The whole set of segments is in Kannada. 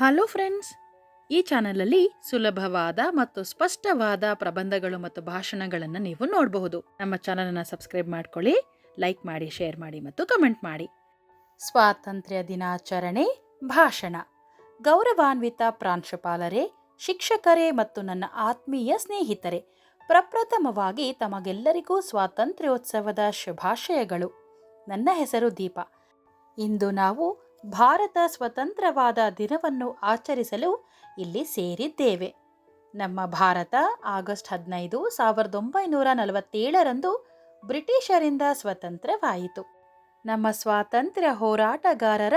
ಹಲೋ ಫ್ರೆಂಡ್ಸ್, ಈ ಚಾನಲಲ್ಲಿ ಸುಲಭವಾದ ಮತ್ತು ಸ್ಪಷ್ಟವಾದ ಪ್ರಬಂಧಗಳು ಮತ್ತು ಭಾಷಣಗಳನ್ನು ನೀವು ನೋಡಬಹುದು. ನಮ್ಮ ಚಾನಲನ್ನು ಸಬ್ಸ್ಕ್ರೈಬ್ ಮಾಡ್ಕೊಳ್ಳಿ, ಲೈಕ್ ಮಾಡಿ, ಶೇರ್ ಮಾಡಿ ಮತ್ತು ಕಮೆಂಟ್ ಮಾಡಿ. ಸ್ವಾತಂತ್ರ್ಯ ದಿನಾಚರಣೆ ಭಾಷಣ. ಗೌರವಾನ್ವಿತ ಪ್ರಾಂಶುಪಾಲರೇ, ಶಿಕ್ಷಕರೇ ಮತ್ತು ನನ್ನ ಆತ್ಮೀಯ ಸ್ನೇಹಿತರೆ, ಪ್ರಪ್ರಥಮವಾಗಿ ತಮಗೆಲ್ಲರಿಗೂ ಸ್ವಾತಂತ್ರ್ಯೋತ್ಸವದ ಶುಭಾಶಯಗಳು. ನನ್ನ ಹೆಸರು ದೀಪಾ. ಇಂದು ನಾವು ಭಾರತ ಸ್ವತಂತ್ರವಾದ ದಿನವನ್ನು ಆಚರಿಸಲು ಇಲ್ಲಿ ಸೇರಿದ್ದೇವೆ. ನಮ್ಮ ಭಾರತ ಆಗಸ್ಟ್ 15, 1947ರಂದು ಬ್ರಿಟಿಷರಿಂದ ಸ್ವತಂತ್ರವಾಯಿತು. ನಮ್ಮ ಸ್ವಾತಂತ್ರ್ಯ ಹೋರಾಟಗಾರರ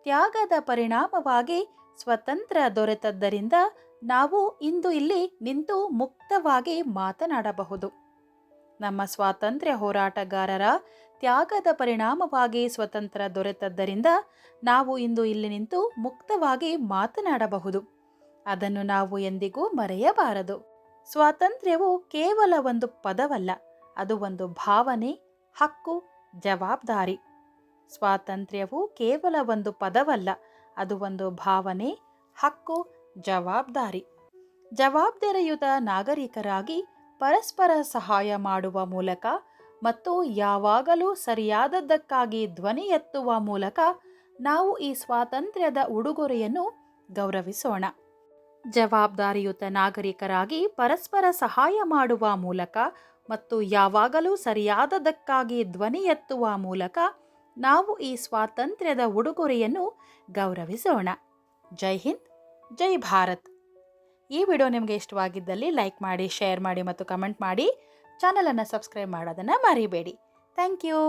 ತ್ಯಾಗದ ಪರಿಣಾಮವಾಗಿ ಸ್ವತಂತ್ರ ದೊರೆತದ್ದರಿಂದ ನಾವು ಇಂದು ಇಲ್ಲಿ ನಿಂತು ಮುಕ್ತವಾಗಿ ಮಾತನಾಡಬಹುದು. ನಮ್ಮ ಸ್ವಾತಂತ್ರ್ಯ ಹೋರಾಟಗಾರರ ತ್ಯಾಗದ ಪರಿಣಾಮವಾಗಿ ಸ್ವತಂತ್ರ ದೊರೆತದ್ದರಿಂದ ನಾವು ಇಂದು ಇಲ್ಲಿ ನಿಂತು ಮುಕ್ತವಾಗಿ ಮಾತನಾಡಬಹುದು. ಅದನ್ನು ನಾವು ಎಂದಿಗೂ ಮರೆಯಬಾರದು. ಸ್ವಾತಂತ್ರ್ಯವು ಕೇವಲ ಒಂದು ಪದವಲ್ಲ, ಅದು ಒಂದು ಭಾವನೆ, ಹಕ್ಕು, ಜವಾಬ್ದಾರಿ. ಸ್ವಾತಂತ್ರ್ಯವು ಕೇವಲ ಒಂದು ಪದವಲ್ಲ, ಅದು ಒಂದು ಭಾವನೆ, ಹಕ್ಕು, ಜವಾಬ್ದಾರಿ. ಜವಾಬ್ದಾರಿಯುತ ನಾಗರಿಕರಾಗಿ ಪರಸ್ಪರ ಸಹಾಯ ಮಾಡುವ ಮೂಲಕ ಮತ್ತು ಯಾವಾಗಲೂ ಸರಿಯಾದದ್ದಕ್ಕಾಗಿ ಧ್ವನಿ ಎತ್ತುವ ಮೂಲಕ ನಾವು ಈ ಸ್ವಾತಂತ್ರ್ಯದ ಉಡುಗೊರೆಯನ್ನು ಗೌರವಿಸೋಣ. ಜವಾಬ್ದಾರಿಯುತ ನಾಗರಿಕರಾಗಿ ಪರಸ್ಪರ ಸಹಾಯ ಮಾಡುವ ಮೂಲಕ ಮತ್ತು ಯಾವಾಗಲೂ ಸರಿಯಾದದ್ದಕ್ಕಾಗಿ ಧ್ವನಿ ಎತ್ತುವ ಮೂಲಕ ನಾವು ಈ ಸ್ವಾತಂತ್ರ್ಯದ ಉಡುಗೊರೆಯನ್ನು ಗೌರವಿಸೋಣ. ಜೈ ಹಿಂದ್, ಜೈ ಭಾರತ್. ಈ ವಿಡಿಯೋ ನಿಮಗೆ ಇಷ್ಟವಾಗಿದ್ದಲ್ಲಿ ಲೈಕ್ ಮಾಡಿ, ಶೇರ್ ಮಾಡಿ ಮತ್ತು ಕಮೆಂಟ್ ಮಾಡಿ. ಚಾನಲನ್ನು ಸಬ್ಸ್ಕ್ರೈಬ್ ಮಾಡೋದನ್ನು ಮರಿಬೇಡಿ. Thank you.